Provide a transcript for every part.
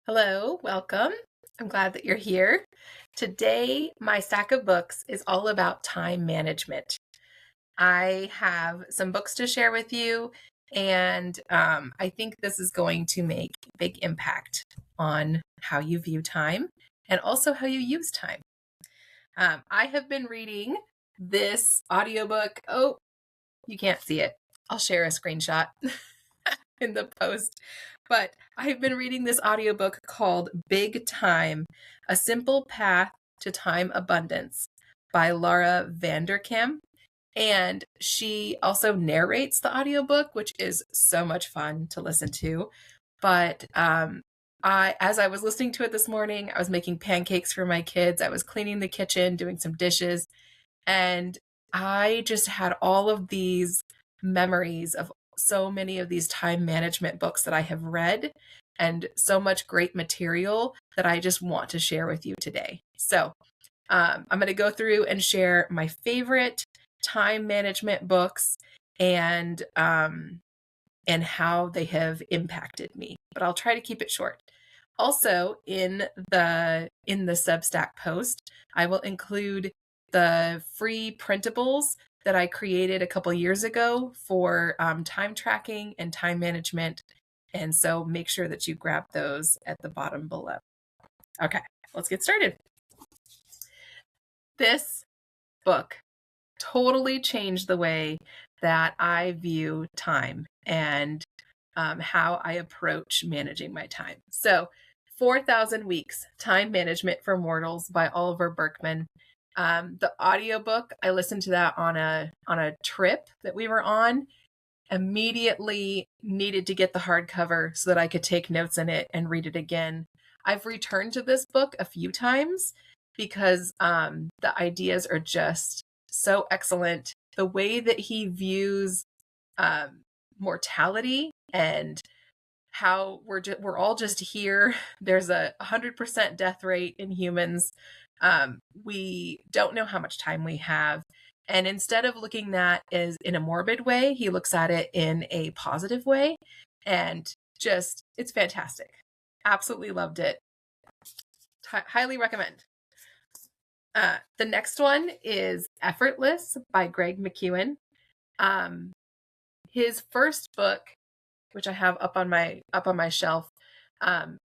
Hello, welcome. I'm glad that you're here. Today, my stack of books is all about time management. I have some books to share with you, and I think this is going to make a big impact on how you view time and also how you use time. I have been reading this audiobook. Oh, you can't see it. I'll share a screenshot in the post. But I've been reading this audiobook called Big Time: A Simple Path to Time Abundance by Laura Vanderkam. And she also narrates the audiobook, which is so much fun to listen to. But as I was listening to it this morning, I was making pancakes for my kids. I was cleaning the kitchen, doing some dishes, and I just had all of these memories of so many of these time management books that I have read and so much great material that I just want to share with you today. So I'm going to go through and share my favorite time management books and how they have impacted me, but I'll try to keep it short. Also, in the Substack post, I will include the free printables that I created a couple years ago for time tracking and time management. And so make sure that you grab those at the bottom below. Okay, let's get started. This book totally changed the way that I view time and how I approach managing my time. So 4,000 Weeks, Time Management for Mortals by Oliver Burkeman. The audiobook, I listened to that on a trip that we were on. Immediately needed to get the hardcover so that I could take notes in it and read it again. I've returned to this book a few times because the ideas are just so excellent. The way that he views mortality and how we're all just here. There's a 100% death rate in humans. We don't know how much time we have. And instead of looking at as in a morbid way, he looks at it in a positive way. And just, it's fantastic. Absolutely loved it. Highly recommend. The next one is Effortless by Greg McKeown. His first book, which I have up on my shelf,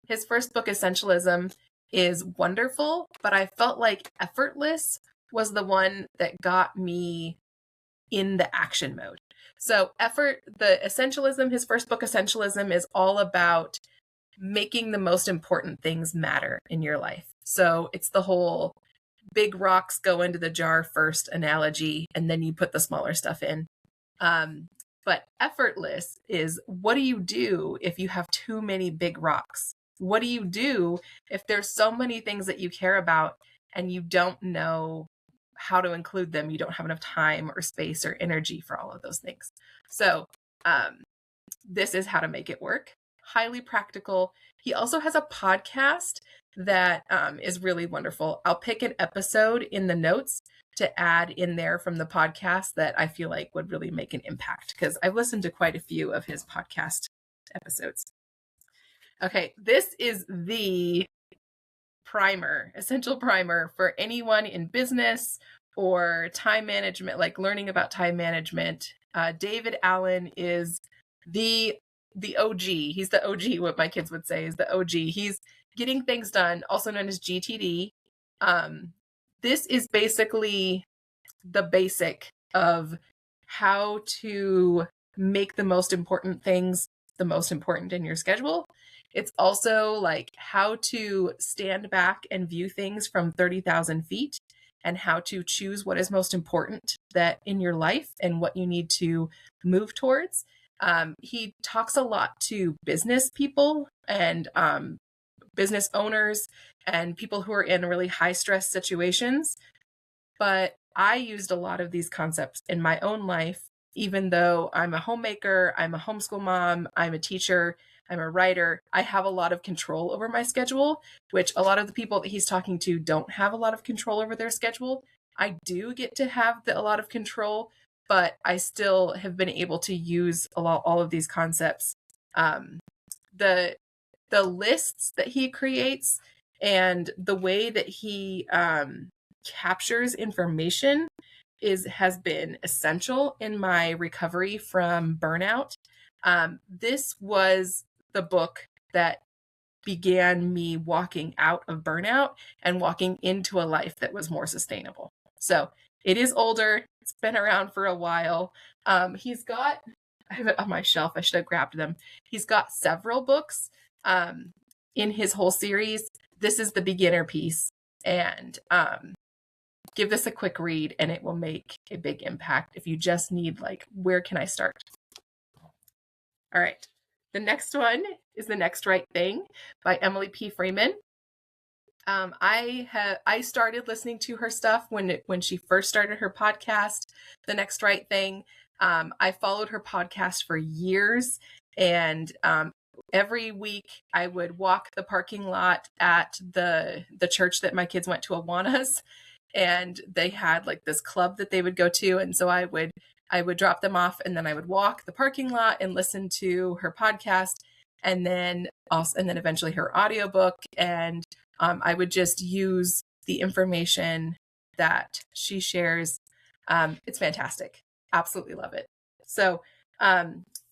his first book, Essentialism, is wonderful, but I felt like Effortless was the one that got me in the action mode. So Essentialism, his first book, Essentialism, is all about making the most important things matter in your life. So it's the whole big rocks go into the jar first analogy, and then you put the smaller stuff in. But Effortless is, what do you do if you have too many big rocks? What do you do if there's so many things that you care about and you don't know how to include them? You don't have enough time or space or energy for all of those things. So this is how to make it work. Highly practical. He also has a podcast that is really wonderful. I'll pick an episode in the notes to add in there from the podcast that I feel like would really make an impact, because I've listened to quite a few of his podcast episodes. Okay, this is the essential primer for anyone in business or time management, like learning about time management. David Allen is the OG. He's the OG, what my kids would say is the OG. He's Getting Things Done, also known as GTD. This is basically the basic of how to make the most important things the most important in your schedule. It's also like how to stand back and view things from 30,000 feet and how to choose what is most important that in your life and what you need to move towards. He talks a lot to business people and business owners and people who are in really high stress situations. But I used a lot of these concepts in my own life, even though I'm a homemaker, I'm a homeschool mom, I'm a teacher, I'm a writer. I have a lot of control over my schedule, which a lot of the people that he's talking to don't have a lot of control over their schedule. I do get to have a lot of control, but I still have been able to use all of these concepts. The the lists that he creates and the way that he captures information has been essential in my recovery from burnout. This was the book that began me walking out of burnout and walking into a life that was more sustainable. So it is older. It's been around for a while. I have it on my shelf. I should have grabbed them. He's got several books in his whole series. This is the beginner piece. And give this a quick read and it will make a big impact if you just need, like, where can I start? All right. The next one is The Next Right Thing by Emily P. Freeman. I started listening to her stuff when she first started her podcast, The Next Right Thing. I followed her podcast for years, and every week I would walk the parking lot at the church that my kids went to, Awanas, and they had like this club that they would go to, and so I would drop them off, and then I would walk the parking lot and listen to her podcast, and then eventually her audiobook, and I would just use the information that she shares. It's fantastic. Absolutely love it. So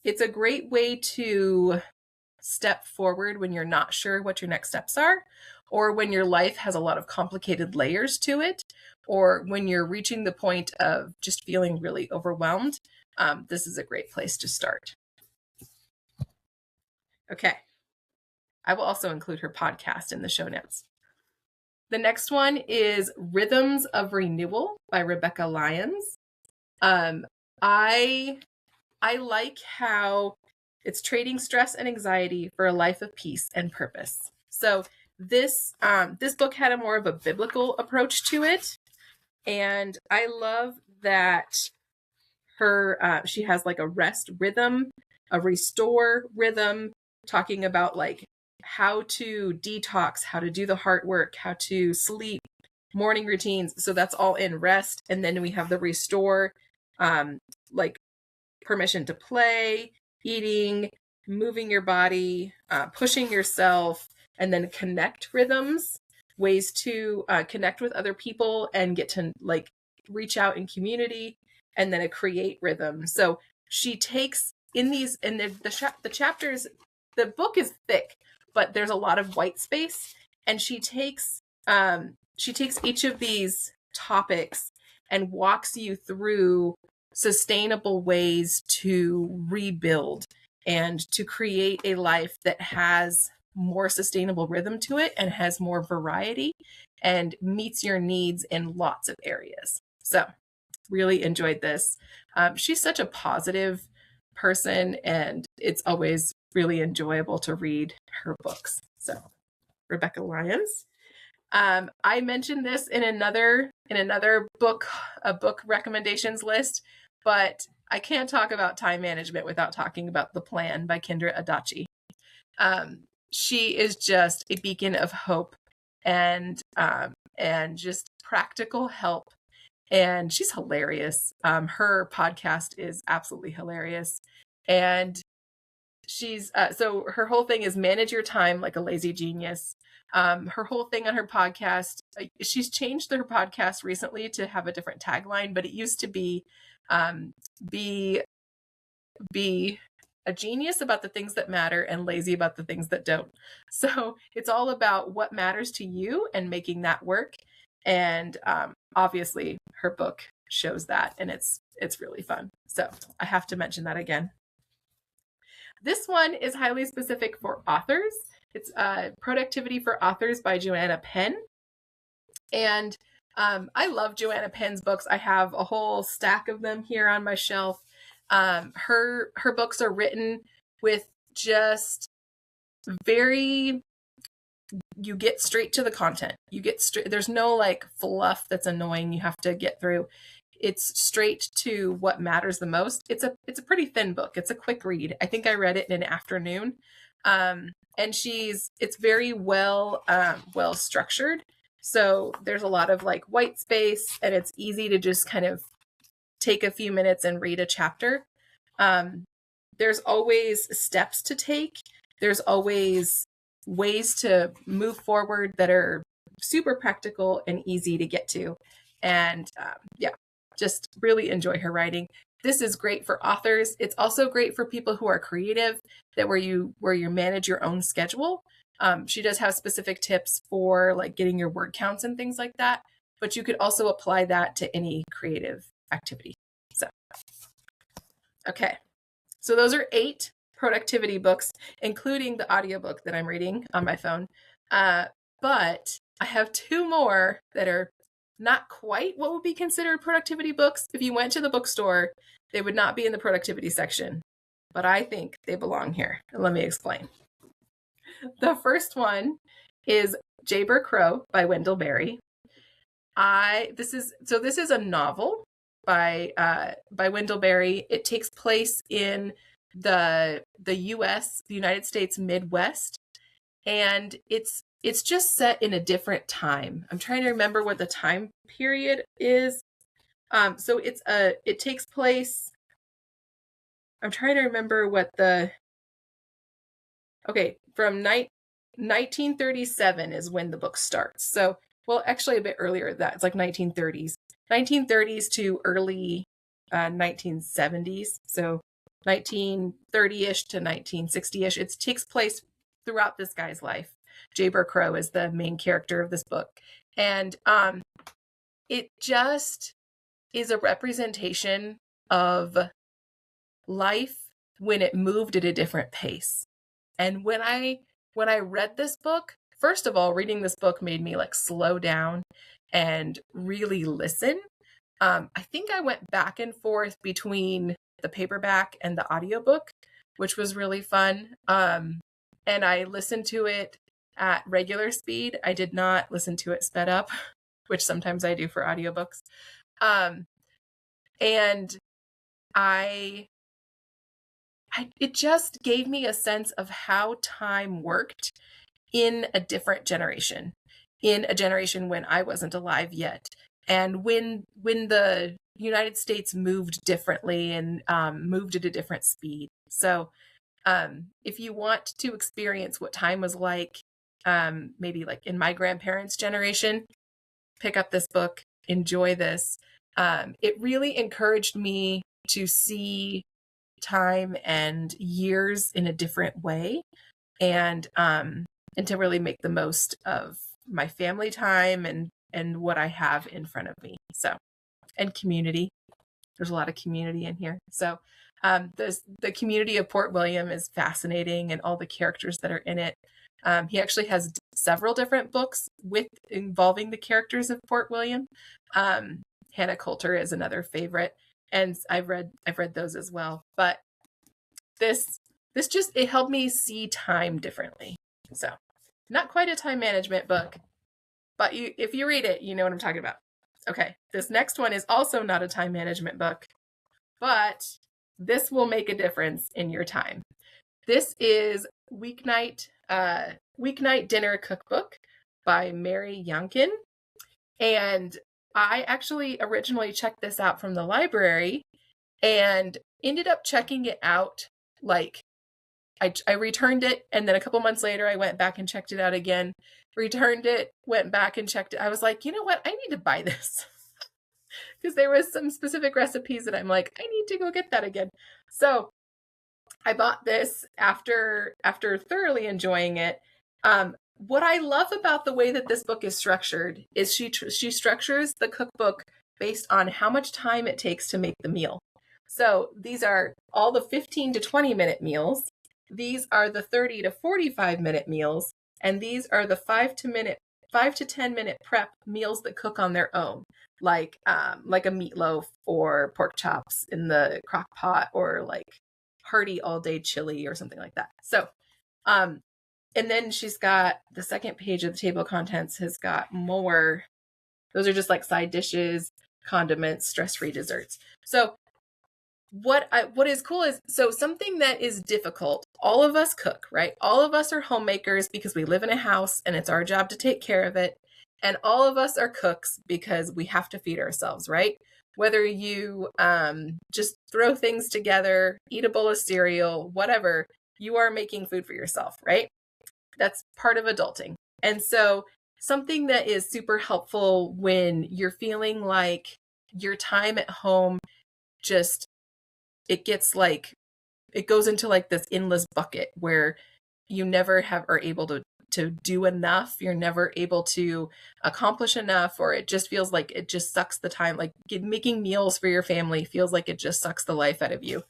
it's a great way to step forward when you're not sure what your next steps are, or when your life has a lot of complicated layers to it, or when you're reaching the point of just feeling really overwhelmed. This is a great place to start. Okay. I will also include her podcast in the show notes. The next one is Rhythms of Renewal by Rebecca Lyons. I like how it's trading stress and anxiety for a life of peace and purpose. So this book had a more of a biblical approach to it, and I love that she has like a rest rhythm, a restore rhythm, talking about like how to detox, how to do the heart work, how to sleep, morning routines. So that's all in rest. And then we have the restore, like permission to play, eating, moving your body, pushing yourself, and then connect rhythms, ways to connect with other people and get to like reach out in community, and then a create rhythm. So she takes in these, and the chapters, the book is thick, but there's a lot of white space, and she takes each of these topics and walks you through sustainable ways to rebuild and to create a life that has more sustainable rhythm to it and has more variety and meets your needs in lots of areas. So really enjoyed this. She's such a positive person, and it's always really enjoyable to read her books. So Rebecca Lyons. I mentioned this in another book, a book recommendations list, but I can't talk about time management without talking about The Plan by Kendra Adachi. She is just a beacon of hope and just practical help. And she's hilarious. Her podcast is absolutely hilarious. And she's so her whole thing is manage your time like a lazy genius. Her whole thing on her podcast, she's changed her podcast recently to have a different tagline, but it used to be be a genius about the things that matter and lazy about the things that don't. So it's all about what matters to you and making that work. And obviously her book shows that, and it's really fun. So I have to mention that again. This one is highly specific for authors. It's Productivity for Authors by Joanna Penn. And I love Joanna Penn's books. I have a whole stack of them here on my shelf. Her books are written with just you get straight to the content. There's no like fluff that's annoying you have to get through. It's straight to what matters the most. It's a pretty thin book. It's a quick read. I think I read it in an afternoon. And it's very well structured. So there's a lot of like white space, and it's easy to just kind of take a few minutes and read a chapter. There's always steps to take. There's always ways to move forward that are super practical and easy to get to. And yeah, just really enjoy her writing. This is great for authors. It's also great for people who are creative, that where you manage your own schedule. She does have specific tips for like getting your word counts and things like that, but you could also apply that to any creative activity. So, okay. So those are 8 productivity books, including the audiobook that I'm reading on my phone. But I have 2 more that are not quite what would be considered productivity books. If you went to the bookstore, they would not be in the productivity section, but I think they belong here. Let me explain. The first one is Jayber Crow by Wendell Berry. This is a novel by Wendell Berry. It takes place in the US, the United States Midwest, and it's just set in a different time. I'm trying to remember what the time period is. So it takes place. I'm trying to remember what from 1937 is when the book starts. So, well, actually a bit earlier than that. It's like 1930s to early 1970s. So 1930-ish to 1960-ish. It takes place throughout this guy's life. Jayber Crow is the main character of this book. And it just is a representation of life when it moved at a different pace. And when I read this book, first of all, reading this book made me like slow down and really listen. I think I went back and forth between the paperback and the audiobook, which was really fun. And I listened to it at regular speed. I did not listen to it sped up, which sometimes I do for audiobooks. And it just gave me a sense of how time worked in a different generation, in a generation when I wasn't alive yet. And when the United States moved differently and moved at a different speed. So if you want to experience what time was like, maybe like in my grandparents' generation, pick up this book, enjoy this. It really encouraged me to see time and years in a different way, and to really make the most of my family time and what I have in front of me. So, and community. There's a lot of community in here. So the community of Port William is fascinating, and all the characters that are in it. He actually has several different books involving the characters of Port William. Hannah Coulter is another favorite, and I've read those as well. But this just, it helped me see time differently. So, not quite a time management book, but if you read it, you know what I'm talking about. Okay, this next one is also not a time management book, but this will make a difference in your time. This is Weeknight Dinner Cookbook by Mary Youngkin. And I actually originally checked this out from the library and ended up checking it out. Like, I returned it, and then a couple months later, I went back and checked it out again, returned it, went back and checked it. I was like, you know what? I need to buy this. Because there was some specific recipes that I'm like, I need to go get that again. So I bought this after thoroughly enjoying it. What I love about the way that this book is structured is she structures the cookbook based on how much time it takes to make the meal. So these are all the 15 to 20 minute meals. These are the 30 to 45 minute meals. And these are the 5 to 10 minute prep meals that cook on their own, like a meatloaf or pork chops in the crock pot, or like hearty all day chili or something like that. So, and then she's got the second page of the table of contents has got more. Those are just like side dishes, condiments, stress-free desserts. So what is cool is, so something that is difficult, all of us cook, right? All of us are homemakers because we live in a house and it's our job to take care of it. And all of us are cooks because we have to feed ourselves, right? Whether you just throw things together, eat a bowl of cereal, whatever, you are making food for yourself, right? That's part of adulting. And so something that is super helpful when you're feeling like your time at home just, it gets like, it goes into like this endless bucket where you never have are able to do enough. You're never able to accomplish enough, or it just feels like it just sucks the time. Like making meals for your family feels like it just sucks the life out of you.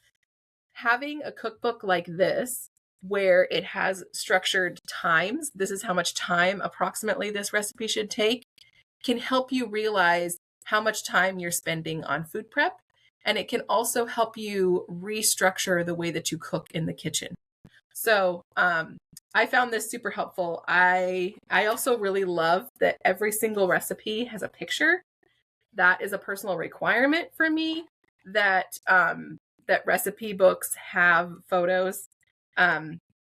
Having a cookbook like this, where it has structured times, this is how much time approximately this recipe should take, can help you realize how much time you're spending on food prep. And it can also help you restructure the way that you cook in the kitchen. So I found this super helpful. I also really love that every single recipe has a picture. That is a personal requirement for me, that that recipe books have photos.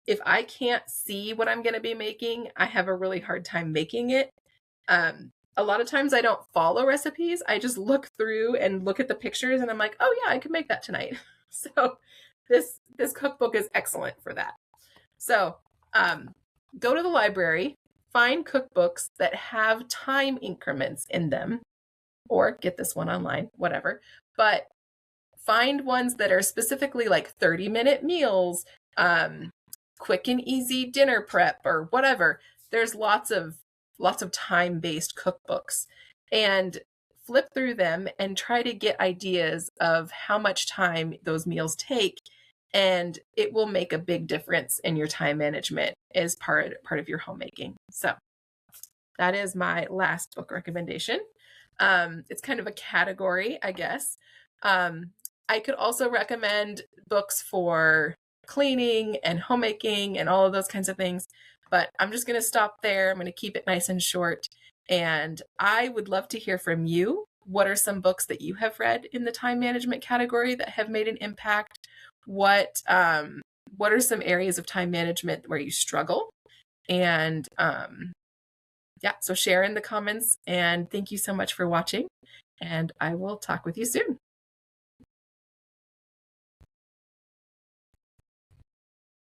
If I can't see what I'm going to be making, I have a really hard time making it. A lot of times I don't follow recipes. I just look through and look at the pictures and I'm like, oh yeah, I could make that tonight. So this cookbook is excellent for that. So go to the library, find cookbooks that have time increments in them, or get this one online, whatever. But find ones that are specifically like 30-minute meals, quick and easy dinner prep, or whatever. There's lots of time-based cookbooks, and flip through them and try to get ideas of how much time those meals take, and it will make a big difference in your time management as part of your homemaking. So that is my last book recommendation. It's kind of a category, I guess. I could also recommend books for cleaning and homemaking and all of those kinds of things, but I'm just going to stop there. I'm going to keep it nice and short. And I would love to hear from you. What are some books that you have read in the time management category that have made an impact? What are some areas of time management where you struggle? And yeah, so share in the comments, and thank you so much for watching, and I will talk with you soon.